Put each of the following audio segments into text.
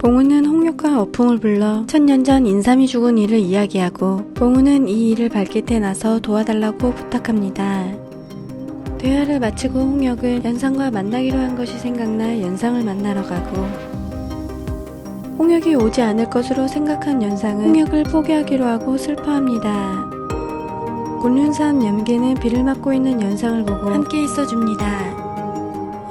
봉우는 홍역과 어풍을 불러 천년 전 인삼이 죽은 일을 이야기하고 봉우는 이 일을 밝힐 때 나서 도와달라고 부탁합니다. 대화를 마치고 홍역은 연상과 만나기로 한 것이 생각나 연상을 만나러 가고 홍역이 오지 않을 것으로 생각한 연상은 홍역을 포기하기로 하고 슬퍼합니다. 곤륜산 염계는 비를 맞고 있는 연상을 보고 함께 있어줍니다.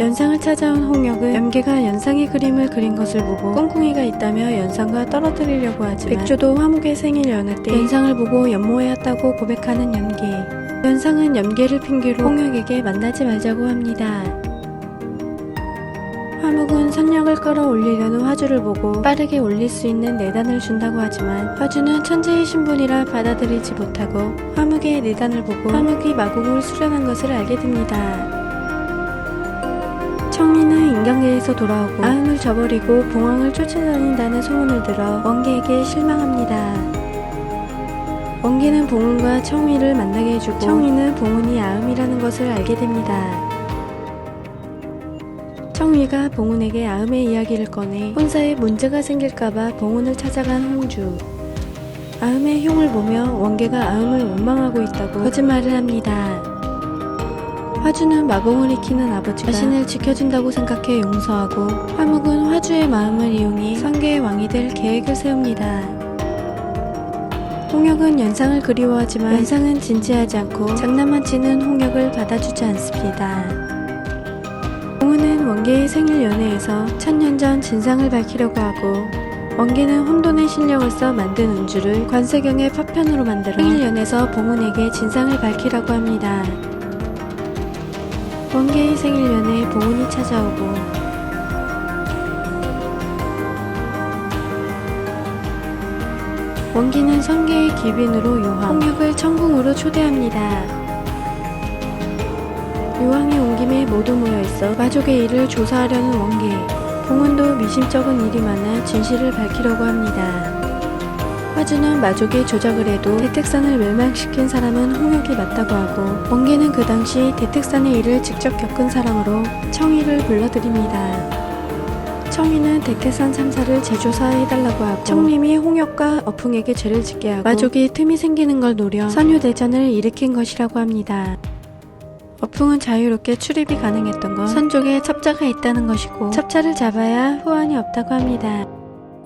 연상을 찾아온 홍역은 염계가 연상의 그림을 그린 것을 보고 꿍꿍이가 있다며 연상과 떨어뜨리려고 하지만 백조도 화목의 생일 연회 때 연상을 보고 연모하였다고 고백하는 염계. 연상은 염계를 핑계로 홍역에게 만나지 말자고 합니다. 화목은 선력을 끌어올리려는 화주를 보고 빠르게 올릴 수 있는 내단을 준다고 하지만 화주는 천재의 신분이라 받아들이지 못하고 화목의 내단을 보고 화목이 마공을 수련한 것을 알게 됩니다. 청리는 인간계에서 돌아오고 아흥을 저버리고 봉황을 쫓아다닌다는 소문을 들어 원계에게 실망합니다. 원계는 봉은과 청위를 만나게 해주고 청위는 봉은이 아음이라는 것을 알게 됩니다. 청위가 봉은에게 아음의 이야기를 꺼내 혼사에 문제가 생길까봐 봉은을 찾아간 홍주. 아음의 흉을 보며 원계가 아음을 원망하고 있다고 거짓말을 합니다. 화주는 마공을 익히는 아버지가 자신을 지켜준다고 생각해 용서하고 화목은 화주의 마음을 이용해 성계의 왕이 될 계획을 세웁니다. 홍역은 연상을 그리워하지만 연상은 진지하지 않고 장난만 치는 홍역을 받아주지 않습니다. 봉은은 원계의 생일 연회에서 천년 전 진상을 밝히려고 하고 원계는 혼돈의 신령을 써 만든 운주를 관세경의 파편으로 만들어 생일 연에서 봉은에게 진상을 밝히라고 합니다. 원계의 생일 연회에 봉은이 찾아오고 원계는 성계의 귀빈으로 요황, 홍역을 천궁으로 초대합니다. 요황이 온 김에 모두 모여있어 마족의 일을 조사하려는 원계. 봉은도 미심쩍은 일이 많아 진실을 밝히려고 합니다. 화주는 마족이 조작을 해도 대택산을 멸망시킨 사람은 홍역이 맞다고 하고 원계는 그 당시 대택산의 일을 직접 겪은 사람으로 청위를 불러드립니다. 청위는 대택산 참사를 재조사해달라고 하고 청림이 홍역과 어풍에게 죄를 짓게 하고 마족이 틈이 생기는 걸 노려 선유대전을 일으킨 것이라고 합니다. 어풍은 자유롭게 출입이 가능했던 건 선족에 첩자가 있다는 것이고 첩자를 잡아야 후환이 없다고 합니다.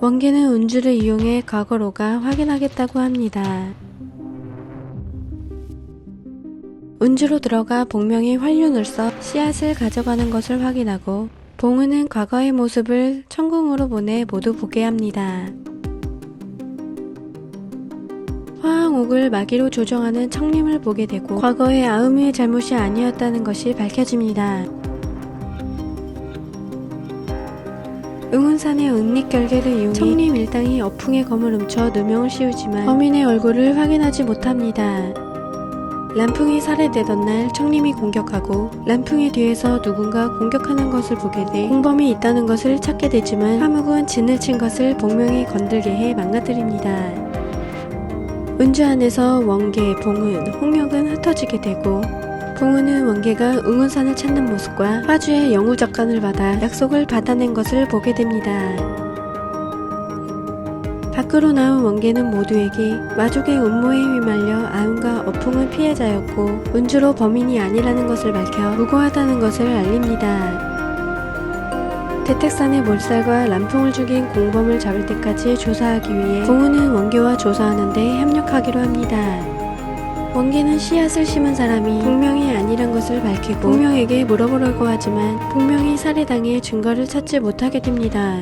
원계는 운주를 이용해 과거로가 확인하겠다고 합니다. 운주로 들어가 복명이 활륜을 써 씨앗을 가져가는 것을 확인하고 봉은은 과거의 모습을 천궁으로 보내 모두 보게 합니다. 화항옥을 마기로 조정하는 청림을 보게 되고 과거의 아음의 잘못이 아니었다는 것이 밝혀집니다. 응운산의 은닉결계를 이용해 청림 일당이 어풍의 검을 훔쳐 누명을 씌우지만 범인의 얼굴을 확인하지 못합니다. 란풍이 살해되던 날 청림이 공격하고 란풍의 뒤에서 누군가 공격하는 것을 보게 돼 공범이 있다는 것을 찾게 되지만 화목은 진을 친 것을 복명이 건들게 해 망가뜨립니다. 운주 안에서 원계, 봉은, 홍역은 흩어지게 되고 봉은은 원계가 응운산을 찾는 모습과 화주의 영우적간을 받아 약속을 받아낸 것을 보게 됩니다. 밖으로 나온 원계는 모두에게 마족의 음모에 휘말려 아음과 어풍은 피해자였고 운주로 범인이 아니라는 것을 밝혀 무고하다는 것을 알립니다. 대택산의 몰살과 란풍을 죽인 공범을 잡을 때까지 조사하기 위해 봉은은 원계와 조사하는데 협력하기로 합니다. 원계는 씨앗을 심은 사람이 복명이 아니란 것을 밝히고 복명에게 물어보려고 하지만 복명이 살해당해 증거를 찾지 못하게 됩니다.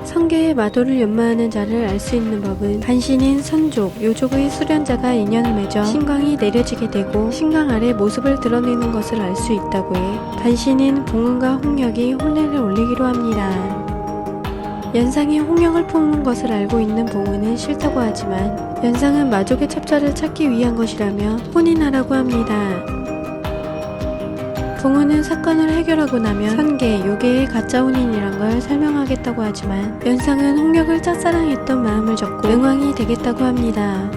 성계의 마도를 연마하는 자를 알 수 있는 법은 반신인 선족, 요족의 수련자가 인연을 맺어 신광이 내려지게 되고 신광 아래 모습을 드러내는 것을 알 수 있다고 해 반신인 봉은과 홍역이 혼례를 올리기로 합니다. 연상이 홍역을 품은 것을 알고 있는 봉은은 싫다고 하지만 연상은 마족의 첩자를 찾기 위한 것이라며 혼인하라고 합니다. 봉은은 사건을 해결하고 나면 선계, 요계의 가짜 혼인이란 걸 설명하겠다고 하지만 연상은 홍역을 짝사랑했던 마음을 접고 응왕이 되겠다고 합니다.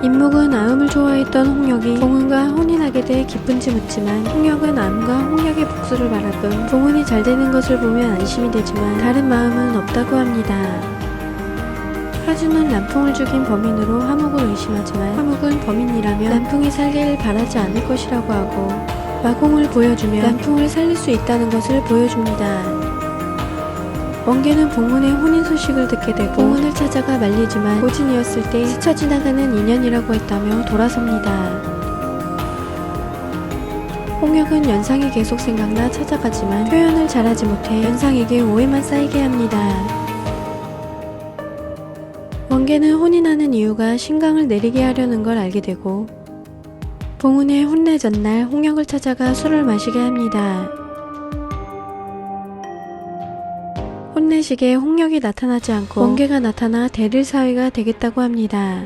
임묵은 아음을 좋아했던 홍역이 봉은과 혼인하게 돼 기쁜지 묻지만 홍역은 아음과 홍역의 복수를 바라본 봉은이 잘 되는 것을 보면 안심이 되지만 다른 마음은 없다고 합니다. 화주는 남풍을 죽인 범인으로 화목을 의심하지만 화목은 범인이라면 남풍이 살길 바라지 않을 것이라고 하고 마공을 보여주며 남풍을 살릴 수 있다는 것을 보여줍니다. 원계는 봉은의 혼인 소식을 듣게 되고 봉은을 찾아가 말리지만 고진이었을 때 스쳐 지나가는 인연이라고 했다며 돌아섭니다. 홍역은 연상이 계속 생각나 찾아가지만 표현을 잘하지 못해 연상에게 오해만 쌓이게 합니다. 원계는 혼인하는 이유가 신강을 내리게 하려는 걸 알게 되고 봉은의 혼례 전날 홍역을 찾아가 술을 마시게 합니다. 혼례식에 홍역이 나타나지 않고 원계가 나타나 대릴 사위가 되겠다고 합니다.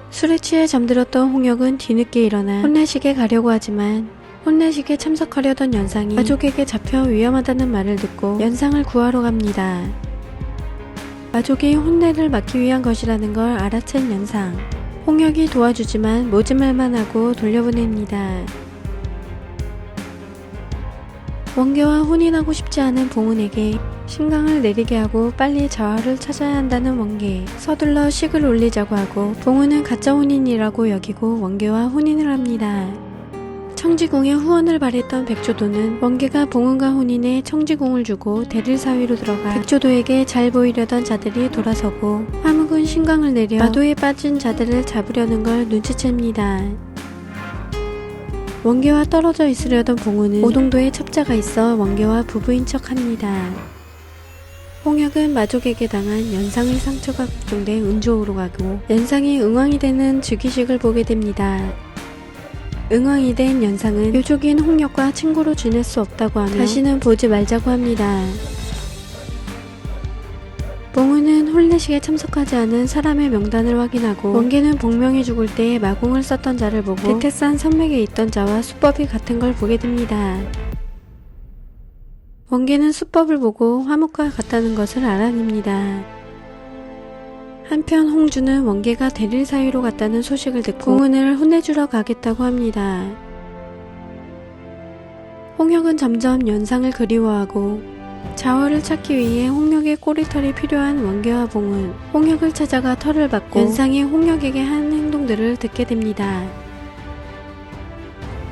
술에 취해 잠들었던 홍역은 뒤늦게 일어나 혼례식에 가려고 하지만 혼례식에 참석하려던 연상이 마족에게 잡혀 위험하다는 말을 듣고 연상을 구하러 갑니다. 마족이 혼례를 막기 위한 것이라는 걸 알아챈 연상. 홍역이 도와주지만 모진 말만 하고 돌려보냅니다. 원계와 혼인하고 싶지 않은 봉은에게 신강을 내리게 하고 빨리 자화를 찾아야 한다는 원계. 서둘러 식을 올리자고 하고 봉은은 가짜 혼인이라고 여기고 원계와 혼인을 합니다. 청지궁에 후원을 바랬던 백조도는 원계가 봉은과 혼인에 청지궁을 주고 대릴사위로 들어가 백조도에게 잘 보이려던 자들이 돌아서고 화묵은 신강을 내려 마도에 빠진 자들을 잡으려는 걸 눈치챕니다. 원계와 떨어져 있으려던 봉은은 오동도에 첩자가 있어 원계와 부부인 척합니다. 홍역은 마족에게 당한 연상의 상처가 걱정돼 은조으로 가고 연상이 응왕이 되는 즉위식을 보게 됩니다. 응왕이 된 연상은 요족인 홍역과 친구로 지낼 수 없다고 하며 다시는 보지 말자고 합니다. 봉은은 혼례식에 참석하지 않은 사람의 명단을 확인하고 원계는 복명이 죽을 때 마공을 썼던 자를 보고 대택산 선맥에 있던 자와 수법이 같은 걸 보게 됩니다. 원계는 수법을 보고 화목과 같다는 것을 알아냅니다. 한편 홍주는 원계가 대릴 사위로 갔다는 소식을 듣고 봉은을 혼내주러 가겠다고 합니다. 홍역은 점점 연상을 그리워하고 자화를 찾기 위해 홍역의 꼬리털이 필요한 원계와 봉은 홍역을 찾아가 털을 받고 연상이 홍역에게 한 행동들을 듣게 됩니다.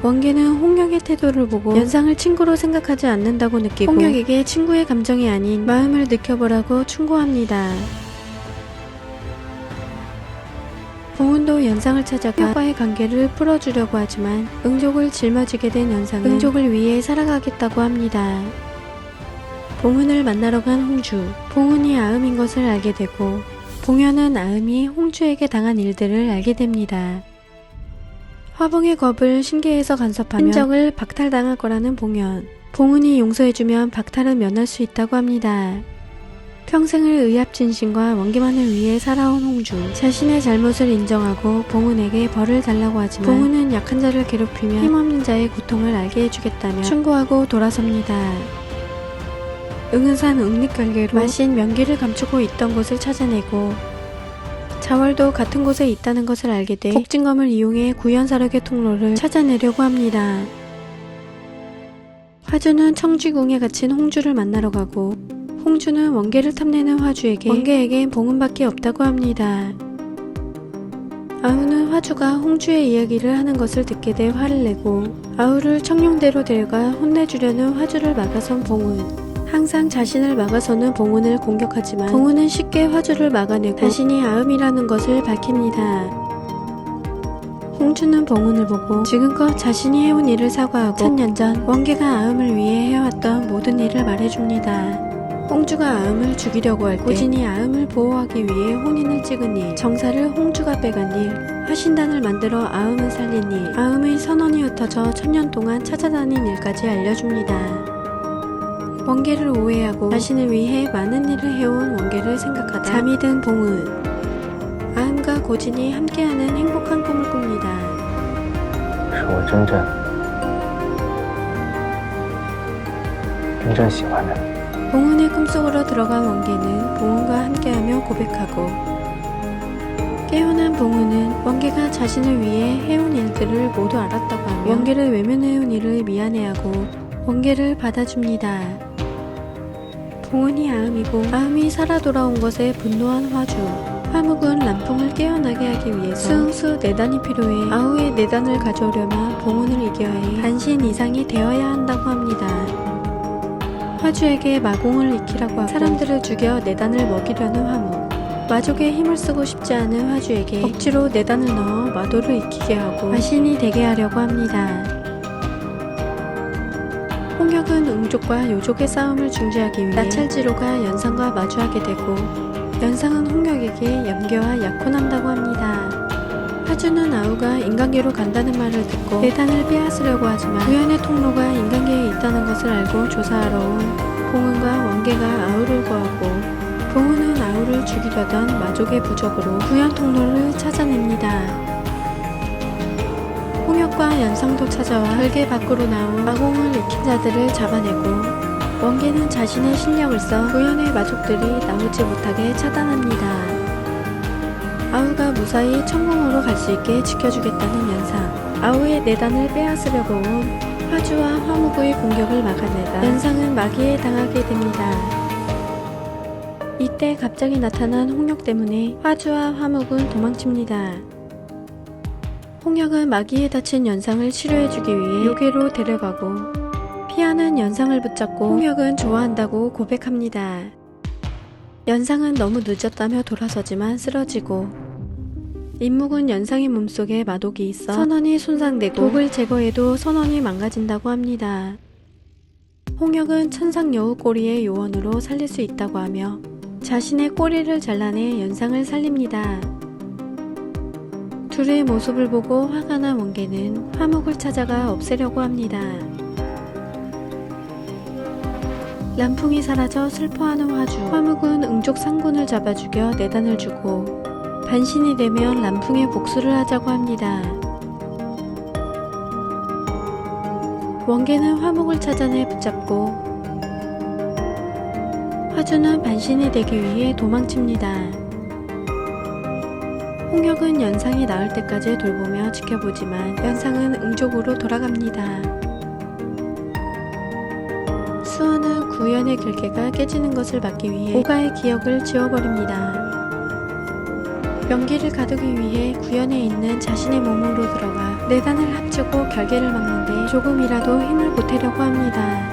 원계는 홍역의 태도를 보고 연상을 친구로 생각하지 않는다고 느끼고 홍역에게 친구의 감정이 아닌 마음을 느껴보라고 충고합니다. 봉은도 연상을 찾아가 형과의 관계를 풀어주려고 하지만 응족을 짊어지게 된 연상은 응족을 위해 살아가겠다고 합니다. 봉은을 만나러 간 홍주. 봉은이 아음인 것을 알게 되고 봉현은 아음이 홍주에게 당한 일들을 알게 됩니다. 화봉의 겁을 신계에서 간섭하며 흔적을 박탈당할 거라는 봉현. 봉은이 용서해주면 박탈은 면할 수 있다고 합니다. 평생을 의합진신과 원계만을 위해 살아온 홍주. 자신의 잘못을 인정하고 봉은에게 벌을 달라고 하지만 봉은은 약한 자를 괴롭히며 힘없는 자의 고통을 알게 해주겠다며 충고하고 돌아섭니다. 응은산 응립결계로 마신 명기를 감추고 있던 곳을 찾아내고 자월도 같은 곳에 있다는 것을 알게 돼 복진검을 이용해 구연사력의 통로를 찾아내려고 합니다. 화주는 청쥐궁에 갇힌 홍주를 만나러 가고 홍주는 원계를 탐내는 화주에게 원계에겐 봉은밖에 없다고 합니다. 아우는 화주가 홍주의 이야기를 하는 것을 듣게 돼 화를 내고 아우를 청룡대로 데려가 혼내주려는 화주를 막아선 봉은. 항상 자신을 막아서는 봉은을 공격하지만 봉은은 쉽게 화주를 막아내고 자신이 아음이라는 것을 밝힙니다. 홍주는 봉은을 보고 지금껏 자신이 해온 일을 사과하고 1000년 전 원계가 아음을 위해 해왔던 모든 일을 말해줍니다. 홍주가 아음을 죽이려고 할 때 고진이 아음을 보호하기 위해 혼인을 찍은 일, 정사를 홍주가 빼간 일, 화신단을 만들어 아음을 살린 일, 아음의 선원이 흩어져 1000년 동안 찾아다닌 일까지 알려줍니다. 원계를 오해하고 자신을 위해 많은 일을 해온 원계를 생각하다 잠이 든 봉은. 아음과 고진이 함께하는 행복한 꿈을 꿉니다. 是我真正喜欢的。 봉은의 꿈속으로 들어간 원계는 봉은과 함께하며 고백하고 깨어난 봉우는 원계가 자신을 위해 해온 일들을 모두 알았다고 하며 원계를 외면해온 일을 미안해하고 원계를 받아줍니다. 봉은이 아음이고 아음이 살아 돌아온 것에 분노한 화주. 화묵은 람풍을 깨어나게 하기 위해서 수응수 내단이 필요해 아우의 내단을 가져오려면 봉은을 이겨야 해 반신 이상이 되어야 한다고 합니다. 화주에게 마공을 익히라고 하고 사람들을 죽여 내단을 먹이려는 화묵. 마족의 힘을 쓰고 싶지 않은 화주에게 억지로 내단을 넣어 마도를 익히게 하고 반신이 되게 하려고 합니다. 홍역은 응족과 요족의 싸움을 중지하기 위해 나찰지로가 연상과 마주하게 되고 연상은 홍역에게 염계와 약혼한다고 합니다. 화주는 아우가 인간계로 간다는 말을 듣고 내단을 빼앗으려고 하지만 구현의 통로가 인간계에 있다는 것을 알고 조사하러 온 봉은과 원계가 아우를 구하고 봉은은 아우를 죽이려던 마족의 부적으로 구현 통로를 찾아냅니다. 홍역과 연상도 찾아와 결계 밖으로 나온 마공을 익힌 자들을 잡아내고 원계는 자신의 실력을 써 구현의 마족들이 나오지 못하게 차단합니다. 아우가 무사히 천궁으로 갈 수 있게 지켜주겠다는 연상. 아우의 내단을 빼앗으려고 온 화주와 화묵의 공격을 막아내다 연상은 마귀에 당하게 됩니다. 이때 갑자기 나타난 홍역 때문에 화주와 화묵은 도망칩니다. 홍역은 마귀에 다친 연상을 치료해주기 위해 요괴로 데려가고 피하는 연상을 붙잡고 홍역은 좋아한다고 고백합니다. 연상은 너무 늦었다며 돌아서지만 쓰러지고 임묵은 연상의 몸속에 마독이 있어 선원이 손상되고 독을 제거해도 선원이 망가진다고 합니다. 홍역은 천상여우 꼬리의 요원으로 살릴 수 있다고 하며 자신의 꼬리를 잘라내 연상을 살립니다. 둘의 모습을 보고 화가 난 원계는 화묵을 찾아가 없애려고 합니다. 람풍이 사라져 슬퍼하는 화주. 화묵은 응족 상군을 잡아 죽여 내단을 주고 반신이 되면 람풍의 복수를 하자고 합니다. 원계는 화묵을 찾아내 붙잡고 화주는 반신이 되기 위해 도망칩니다. 홍역은 연상이 나을 때까지 돌보며 지켜보지만 연상은 응족으로 돌아갑니다. 수원은 구현의 결계가 깨지는 것을 막기 위해 오가의 기억을 지워버립니다. 명기를 가두기 위해 구현에 있는 자신의 몸으로 들어가 내단을 합치고 결계를 막는데 조금이라도 힘을 보태려고 합니다.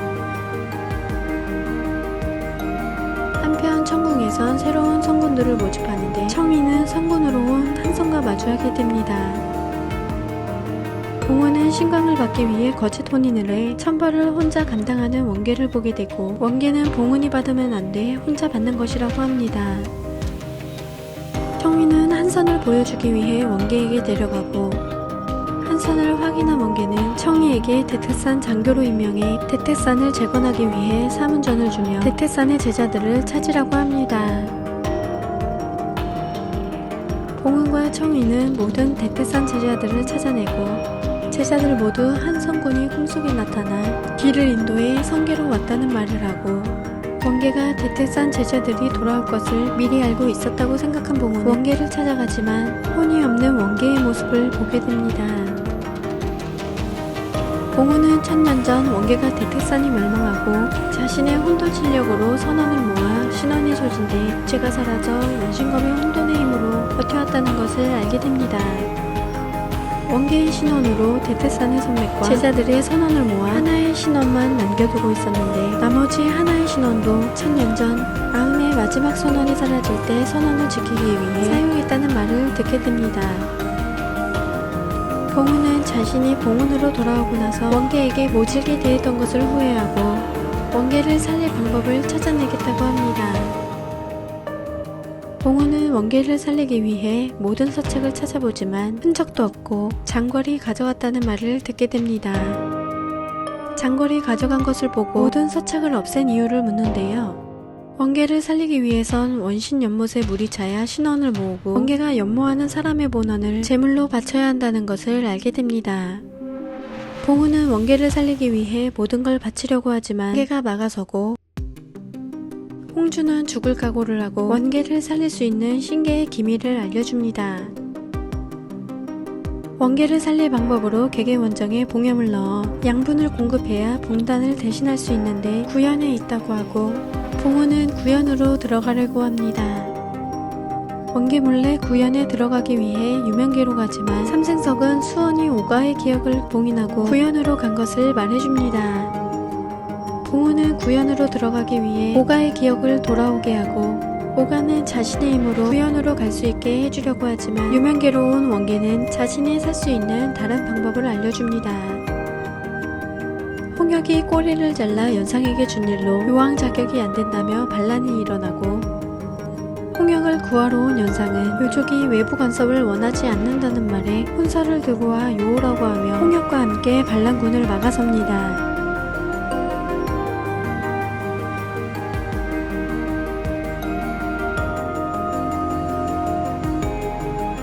한편 천궁에선 새로운 성군들을 모집하는데 청이는 성군으로 온 한성과 마주하게 됩니다. 봉은은 신광을 받기 위해 거짓 혼인을 해 천벌을 혼자 감당하는 원계를 보게 되고 원계는 봉은이 받으면 안 돼 혼자 받는 것이라고 합니다. 청이는 한선을 보여주기 위해 원계에게 데려가고 한선을 확인한 원계는 청이에게 대퇴산 장교로 임명해 대퇴산을 재건하기 위해 사문전을 주며 대퇴산의 제자들을 찾으라고 합니다. 봉은과 청이는 모든 대퇴산 제자들을 찾아내고 제자들 모두 한성군이 꿈속에 나타나 길을 인도해 성계로 왔다는 말을 하고 원계가 대퇴산 제자들이 돌아올 것을 미리 알고 있었다고 생각한 봉은은 원계를 찾아가지만 혼이 없는 원계의 모습을 보게 됩니다. 봉은은 천년 전 원계가 대퇴산이 멸망하고 자신의 혼돈 실력으로 선원을 모아 신원이 소진돼 육체가 사라져 원신검의 혼돈의 힘으로 버텨왔다는 것을 알게 됩니다. 원계의 신원으로 대퇴산의 선맥과 제자들의 선원을 모아 하나의 신원만 남겨두고 있었는데 나머지 하나의 신원도 천년 전 아음의 마지막 선원이 사라질 때 선원을 지키기 위해 사용했다는 말을 듣게 됩니다. 봉은은 자신이 봉은으로 돌아오고 나서 원계에게 모질게 대했던 것을 후회하고 원계를 살릴 방법을 찾아내겠다고 합니다. 봉은은 원계를 살리기 위해 모든 서책을 찾아보지만 흔적도 없고 장궐이 가져갔다는 말을 듣게 됩니다. 장궐이 가져간 것을 보고 모든 서책을 없앤 이유를 묻는데요. 원계를 살리기 위해선 원신 연못에 물이 차야 신원을 모으고 원계가 연모하는 사람의 본원을 제물로 바쳐야 한다는 것을 알게 됩니다. 봉은은 원계를 살리기 위해 모든 걸 바치려고 하지만 원계가 막아서고 홍주는 죽을 각오를 하고 원계를 살릴 수 있는 신계의 기밀을 알려줍니다. 원계를 살릴 방법으로 개개 원정에 봉염을 넣어 양분을 공급해야 봉단을 대신할 수 있는데 구연에 있다고 하고 봉우는 구연으로 들어가려고 합니다. 원계 몰래 구연에 들어가기 위해 유명계로 가지만 삼생석은 수원이 오가의 기억을 봉인하고 구연으로 간 것을 말해줍니다. 봉우는 구연으로 들어가기 위해 오가의 기억을 돌아오게 하고 오가는 자신의 힘으로 구연으로 갈 수 있게 해주려고 하지만 유명계로 온 원계는 자신이 살 수 있는 다른 방법을 알려줍니다. 홍역이 꼬리를 잘라 연상에게 준 일로 요왕 자격이 안 된다며 반란이 일어나고 홍역을 구하러 온 연상은 요족이 외부 간섭을 원하지 않는다는 말에 혼사를 들고 와 요오라고 하며 홍역과 함께 반란군을 막아섭니다.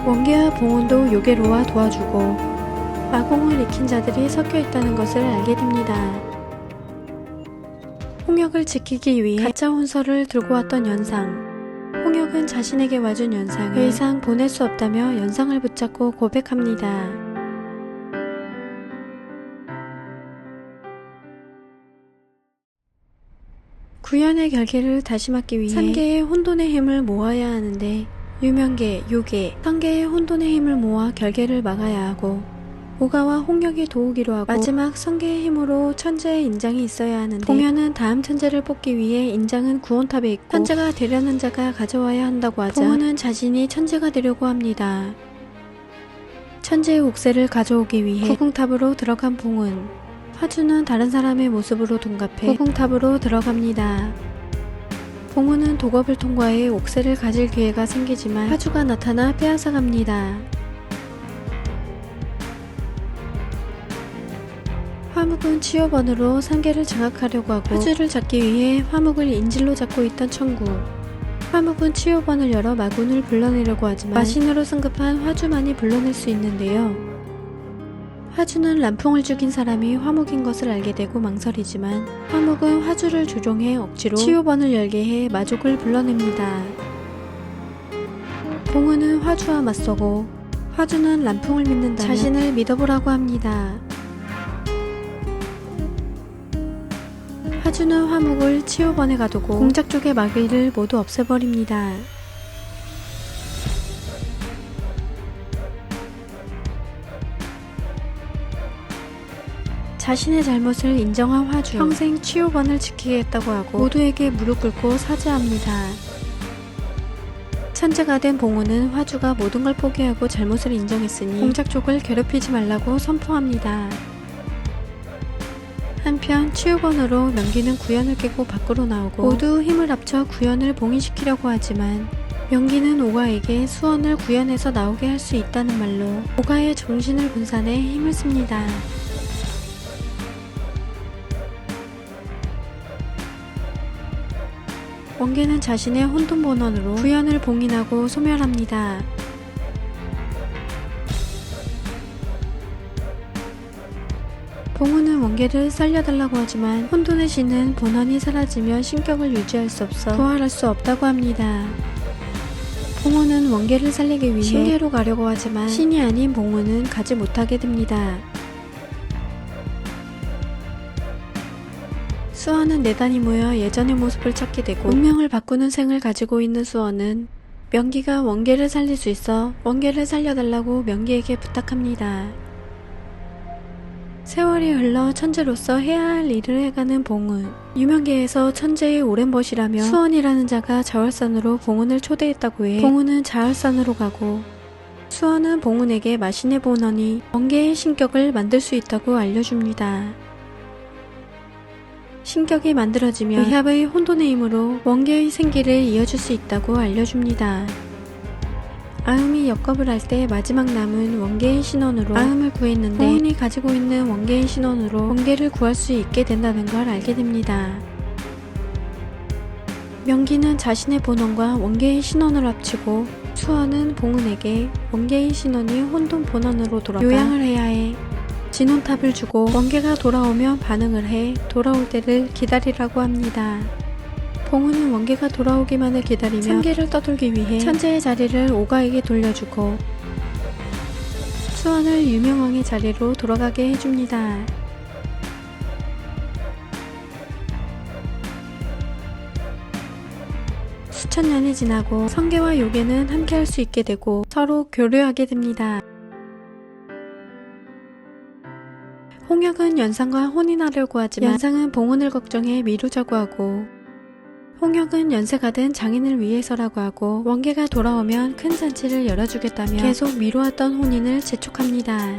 원계와 봉운도 요괴로와 도와주고 마공을 익힌 자들이 섞여 있다는 것을 알게 됩니다. 홍역을 지키기 위해 가짜 혼서를 들고 왔던 연상. 홍역은 자신에게 와준 연상을 더 이상 보낼 수 없다며 연상을 붙잡고 고백합니다. 구연의 결계를 다시 막기 위해 3개의 혼돈의 힘을 모아야 하는데 유명계, 요계, 3개의 혼돈의 힘을 모아 결계를 막아야 하고 오가와 홍역이 도우기로 하고 마지막 성계의 힘으로 천재의 인장이 있어야 하는데 봉현은 다음 천재를 뽑기 위해 인장은 구원탑에 있고 천재가 되려는 자가 가져와야 한다고 하자 봉은은 자신이 천재가 되려고 합니다. 천재의 옥새를 가져오기 위해 구궁탑으로 들어간 봉은 화주는 다른 사람의 모습으로 동갑해 구궁탑으로 들어갑니다. 봉은은 독업을 통과해 옥새를 가질 기회가 생기지만 화주가 나타나 빼앗아갑니다. 화묵은 치유번으로 상계를 장악하려고 하고 화주를 잡기 위해 화묵을 인질로 잡고 있던 청구. 화묵은 치유번을 열어 마군을 불러내려고 하지만 마신으로 승급한 화주만이 불러낼 수 있는데요. 화주는 람풍을 죽인 사람이 화묵인 것을 알게 되고 망설이지만 화묵은 화주를 조종해 억지로 치유번을 열게 해 마족을 불러냅니다. 봉은은 화주와 맞서고 화주는 람풍을 믿는다며 자신을 믿어보라고 합니다. 화주는 화묵을 치유번에 가두고 공작 쪽의 마귀를 모두 없애버립니다. 자신의 잘못을 인정한 화주, 평생 치유번을 지키겠다고 하고 모두에게 무릎 꿇고 사죄합니다. 천재가 된 봉우는 화주가 모든 걸 포기하고 잘못을 인정했으니 공작 쪽을 괴롭히지 말라고 선포합니다. 한편 치유번으로 명기는 구연을 깨고 밖으로 나오고 모두 힘을 합쳐 구연을 봉인시키려고 하지만 명기는 오가에게 수원을 구연에서 나오게 할 수 있다는 말로 오가의 정신을 분산해 힘을 씁니다. 원계는 자신의 혼돈 본원으로 구연을 봉인하고 소멸합니다. 봉우는 원계를 살려달라고 하지만 혼돈의 신은 본원이 사라지면 신격을 유지할 수 없어 부활할 수 없다고 합니다. 봉우는 원계를 살리기 위해 신계로 가려고 하지만 신이 아닌 봉우는 가지 못하게 됩니다. 수원은 내단이 모여 예전의 모습을 찾게 되고 운명을 바꾸는 생을 가지고 있는 수원은 명기가 원계를 살릴 수 있어 원계를 살려달라고 명기에게 부탁합니다. 세월이 흘러 천재로서 해야 할 일을 해가는 봉은 유명계에서 천재의 오랜 벗이라며 수원이라는 자가 자월산으로 봉은을 초대했다고 해 봉은은 자월산으로 가고 수원은 봉은에게 마신의 본원이 원계의 신격을 만들 수 있다고 알려줍니다. 신격이 만들어지면 의합의 혼돈의 힘으로 원계의 생기를 이어줄 수 있다고 알려줍니다. 아음이 역겁을 할 때 마지막 남은 원계의 신원으로 아음을 구했는데 봉은이 가지고 있는 원계의 신원으로 원계를 구할 수 있게 된다는 걸 알게 됩니다. 명기는 자신의 본원과 원계의 신원을 합치고 수원은 봉은에게 원계의 신원이 혼돈 본원으로 돌아가 요양을 해야 해 진혼탑을 주고 원계가 돌아오면 반응을 해 돌아올 때를 기다리라고 합니다. 봉우는 원계가 돌아오기만을 기다리며 상계를 떠돌기 위해 천재의 자리를 오가에게 돌려주고 수원을 유명왕의 자리로 돌아가게 해줍니다. 수천 년이 지나고 성계와 요괴는 함께할 수 있게 되고 서로 교류하게 됩니다. 홍역은 연상과 혼인하려고 하지만 연상은 봉운을 걱정해 미루자고 하고 홍역은 연세가 든 장인을 위해서라고 하고 원계가 돌아오면 큰 잔치를 열어주겠다며 계속 미루었던 혼인을 재촉합니다.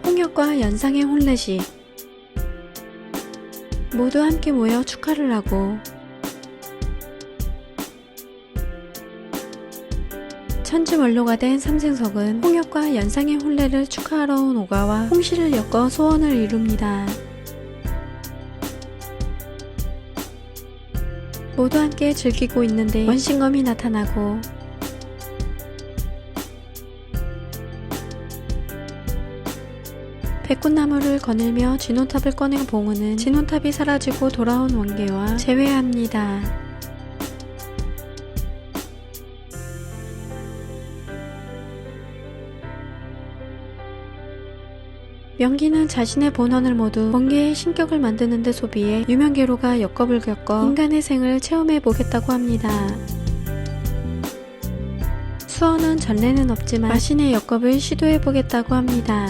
홍역과 연상의 혼례식 모두 함께 모여 축하를 하고 천지원로가 된 삼생석은 홍역과 연상의 혼례를 축하하러 온 오가와 홍씨를 엮어 소원을 이룹니다. 모두 함께 즐기고 있는데 원신검이 나타나고 백꽃나무를 거닐며 진혼탑을 꺼낸 봉우는 진혼탑이 사라지고 돌아온 원계와 재회합니다. 명기는 자신의 본원을 모두 원계의 신격을 만드는 데 소비해 유명계로가 역겁을 겪어 인간의 생을 체험해보겠다고 합니다. 수원은 전례는 없지만 자신의 역겁을 시도해보겠다고 합니다.